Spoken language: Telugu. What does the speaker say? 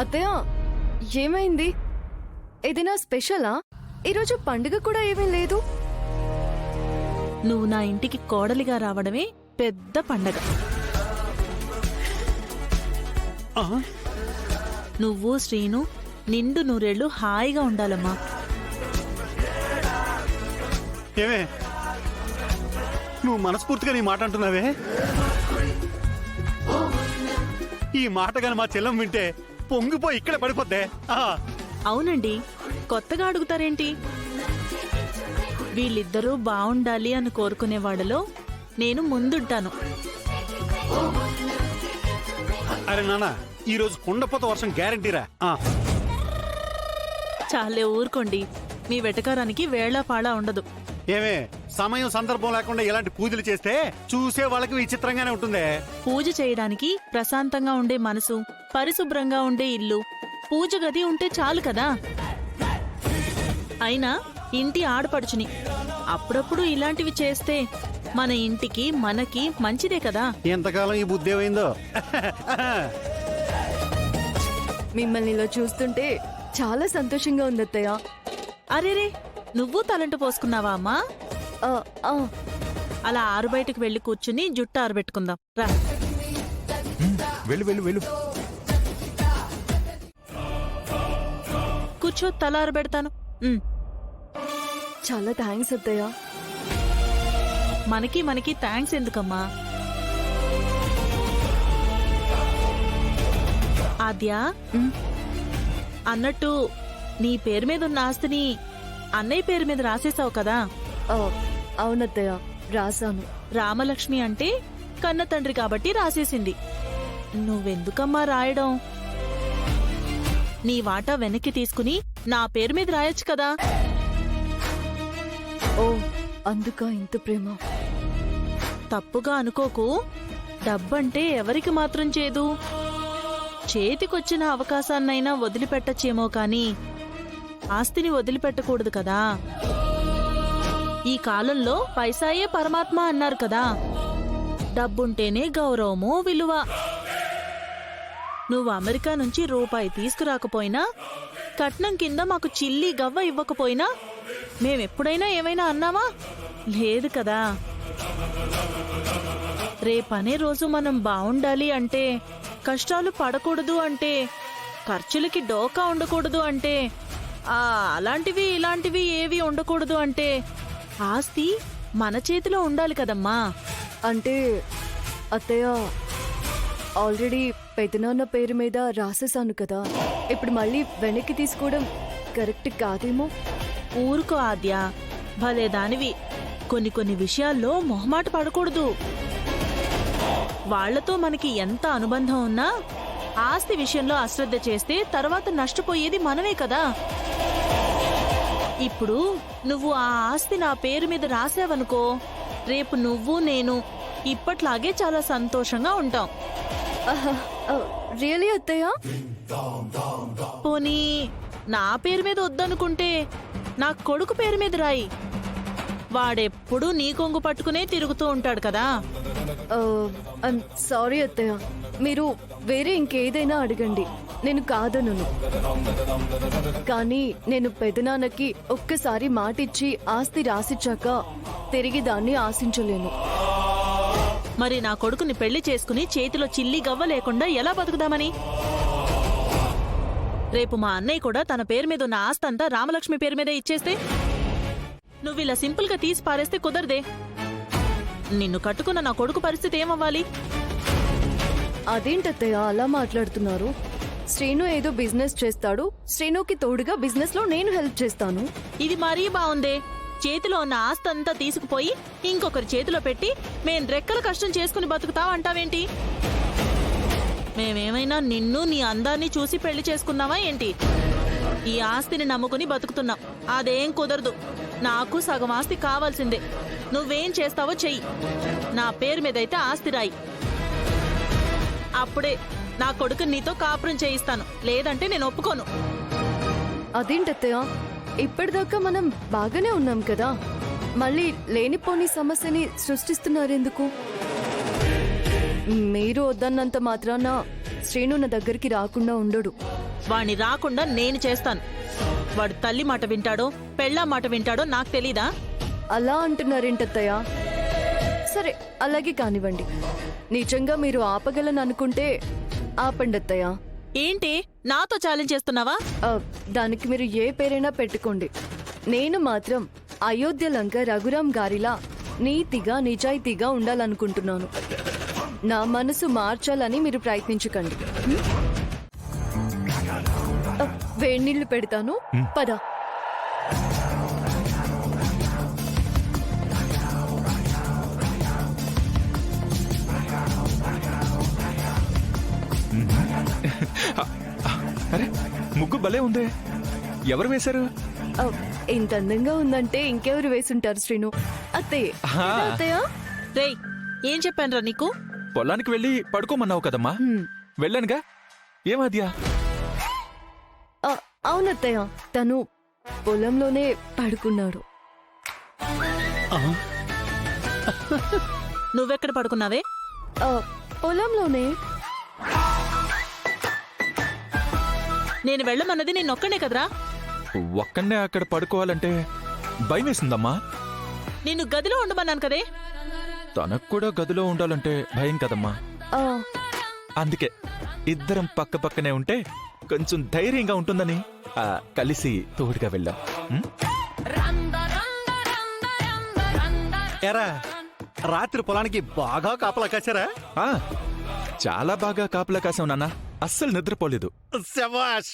అత్తయ్య ఏమైంది? ఏదైనా స్పెషలా? ఈరోజు పండుగ కూడా ఏమీ లేదు. నువ్వు నా ఇంటికి కోడలిగా రావడమే పెద్ద పండగ. నువ్వు శ్రీను నిండు నూరేళ్లు హాయిగా ఉండాలమ్మా. ఏమే నువ్వు మనస్ఫూర్తిగా నీ మాట అంటున్నావే? ఈ మాట గాని మా చెల్లం వింటే పొంగిపోయి ఇక్కడే పడిపోద్దే. అవునండి, కొత్తగా అడుగుతారేంటి? వీళ్ళిద్దరూ బావుండాలి అని కోరుకునే వాళ్ళలో నేను ముందుంటాను. అరే నాన్న, ఈ రోజు కుండపోత వర్షం గ్యారంటీరా. చాలే ఊరుకోండి, మీ వెటకారానికి వేళాపాళా ఉండదు. ఏమే సమయం సందర్భం లేకుండా ఇలాంటి పూజలు చేస్తే చూసే వాళ్ళకి విచిత్రంగానే ఉంటుంది. పూజ చేయడానికి ప్రశాంతంగా ఉండే మనసు, పరిశుభ్రంగా ఉండే ఇల్లు, పూజ గది ఉంటే చాలు కదా. అయినా ఇంటి ఆడపడుచుని అప్పుడప్పుడు ఇలాంటివి చేస్తే మన ఇంటికి మనకి మంచిదే కదా. ఎంతకాలం ఈ బుద్ధి ఏమైందో. మిమ్మల్ని ఇలా చూస్తుంటే చాలా సంతోషంగా ఉంది అత్తయ్య. అరేరే, నువ్వు తలంటు పోసుకున్నావా అమ్మా? అలా ఆరు బయటకు వెళ్లి కూర్చుని జుట్టు ఆరబెట్టుకుందాం రా. వెళ్ళు వెళ్ళు వెళ్ళు. కూర్చో, తల ఆరబెడతాను. చాలా థ్యాంక్స్ అత్తయ్య. మనకి థ్యాంక్స్ ఎందుకమ్మా? ఆద్యా, అన్నట్టు నీ పేరు మీద ఉన్న ఆస్తిని అన్నయ్య పేరు మీద రాసేసావు కదా? అవునత్తయ్య, రాశాను. రామలక్ష్మి అంటే కన్న తండ్రి కాబట్టి రాసేసింది. నువ్వెందుకమ్మా రాయడం? నీ వాటా వెనక్కి తీసుకుని నా పేరు మీద రాయొచ్చు కదా. ఓ, అందుక ఇంత ప్రేమ? తప్పుగా అనుకోకు. డబ్బంటే ఎవరికి మాత్రం చేదు? చేతికొచ్చిన అవకాశాన్నైనా వదిలిపెట్టచ్చేమో కాని ఆస్తిని వదిలిపెట్టకూడదు కదా. ఈ కాలంలో పైసాయే పరమాత్మ అన్నారు కదా. డబ్బుంటేనే గౌరవమో విలువ. నువ్వు అమెరికా నుంచి రూపాయి తీసుకురాకపోయినా, కట్నం కింద మాకు చిల్లి గవ్వ ఇవ్వకపోయినా మేమెప్పుడైనా ఏమైనా అన్నావా? లేదు కదా. రేపనే రోజు మనం బావుండాలి అంటే, కష్టాలు పడకూడదు అంటే, ఖర్చులకి డోకా ఉండకూడదు అంటే, అలాంటివి ఇలాంటివి ఏవి ఉండకూడదు అంటే ఆస్తి మన చేతిలో ఉండాలి కదమ్మా. అంటే అత్తయ్య, ఆల్రెడీ పెదనాన్న పేరు మీద రాసేసాను కదా. ఇప్పుడు మళ్ళీ వెనక్కి తీసుకోవడం కరెక్ట్ కాదేమో. ఊరుకో ఆద్యా, భలే దానివి. కొన్ని విషయాల్లో మొహమాట పడకూడదు. వాళ్లతో మనకి ఎంత అనుబంధం ఉన్నా ఆస్తి విషయంలో అశ్రద్ధ చేస్తే తర్వాత నష్టపోయేది మనమే కదా. ఇప్పుడు నువ్వు ఆ ఆస్తి నా పేరు మీద రాసావనుకో, రేపు నువ్వు నేను ఇప్పట్లాగే చాలా సంతోషంగా ఉంటాం. రియలీ అత్తయ్య? పోనీ నా పేరు మీద వద్దనుకుంటే నా కొడుకు పేరు మీద రాయి. వాడెప్పుడు నీ కొంగు పట్టుకునే తిరుగుతూ ఉంటాడు కదా. సారీ అత్తయ్య, మీరు వేరే ఇంకేదైనా అడగండి, నేను కాదనను. కానీ నేను పెదనాన్నకి ఒక్కసారి మాటిచ్చి ఆస్తి రాసిచ్చాక తిరిగి దాన్ని ఆశించలేను. మరి నా కొడుకుని పెళ్లి చేసుకుని చేతిలో చిల్లి గవ్వ లేకుండా ఎలా బతుకుదామని? రేపు మా అన్నయ్య కూడా తన పేరు మీద ఉన్న ఆస్తంతా రామలక్ష్మి పేరు మీద ఇచ్చేస్తే నువ్విలా సింపుల్ గా తీసి పారేస్తే కుదరదే. నిన్ను కట్టుకున్న నా కొడుకు పరిస్థితి ఏమవ్వాలి? అదేంటత్తయ్య అలా మాట్లాడుతున్నారు? శ్రీను ఏదో బిజినెస్ చేస్తాడు, శ్రీనుకి తోడుగా బిజినెస్ లో నేను హెల్ప్ చేస్తాను. ఇది మరీ బాగుందే. చేతిలో ఉన్న ఆస్తంతా తీసుకుపోయి ఇంకొకరి చేతిలో పెట్టి మేం రెక్కల కష్టం చేసుకుని బతుకుతావంటావేంటి? మేమేమైనా నిన్ను నీ అందాన్ని చూసి పెళ్లి చేసుకున్నావా ఏంటి? ఈ ఆస్తిని నమ్ముకుని బతుకుతున్నాం. అదేం కుదరదు. నాకు సగం ఆస్తి కావాల్సిందే. నువ్వేం చేస్తావో చెయ్యి. నా పేరు మీదైతే ఆస్తి రాయి. అప్పుడే నా కొడుకు నీతో కాపురం చేయిస్తాను, లేదంటే నేను ఒప్పుకోను. అదేంటత్తయ్య, ఇప్పటిదాకా మనం బాగానే ఉన్నాం కదా, మళ్ళీ లేనిపోని సమస్యని సృష్టిస్తున్నారెందుకు? మీరు వద్దన్నంత మాత్రాన శ్రీను నా దగ్గరికి రాకుండా ఉండడు. వాణ్ణి రాకుండా నేను చేస్తాను. వాడు తల్లి మాట వింటాడో పెళ్ళా మాట వింటాడో నాకు తెలీదా? అలా అంటున్నారేంటత్తయ్య? సరే అలాగే కానివ్వండి. నిజంగా మీరు ఆపగలను అనుకుంటే ఆపండి అత్తయ్య. ఏంటి నాతో ఛాలెంజ్ చేస్తున్నావా? దానికి మీరు ఏ పేరైనా పెట్టుకోండి. నేను మాత్రం అయోధ్య లంక రఘురాం గారిలా నీతిగా నిజాయితీగా ఉండాలనుకుంటున్నాను. నా మనసు మార్చాలని మీరు ప్రయత్నించకండి. వేడినీళ్లు పెడతాను, పద. అరే ముగ్గు భలే ఉందే, ఎవరు వేశారు? ఇంత అందంగా ఉందంటే ఇంకెవరు వేసుంటారు శ్రీను? అత్తయ్య. అత్తయ్య రేయ్, ఏం చెప్పానురా నీకు? పొలానికి వెళ్ళి పడుకోమన్నావు కదమ్మా, వెళ్ళానుగా. ఏమాద్యా? అవునత్తయ్య, తను పొలంలోనే పడుకున్నాడు. నువ్వెక్కడ పడుకున్నావే? పొలంలోనే. నేను వెళ్ళమన్నది నిన్నొక్కనే కదరా? ఒక్కనే అక్కడ పడుకోవాలంటే భయం వేసిందమ్మా. నిన్ను గదిలో ఉండమన్నాను కదే. తనకు కూడా గదిలో ఉండాలంటే భయం కదమ్మా. అందుకే ఇద్దరం పక్క పక్కనే ఉంటే కొంచెం ధైర్యంగా ఉంటుందని కలిసి తోడుగా వెళ్ళాం. ఎరా రాత్రి పొలానికి బాగా కాపలా కాచారా? చాలా బాగా కాపలా కాసాం నాన్న, అస్సలు నిద్రపోలేదు. శభాష్.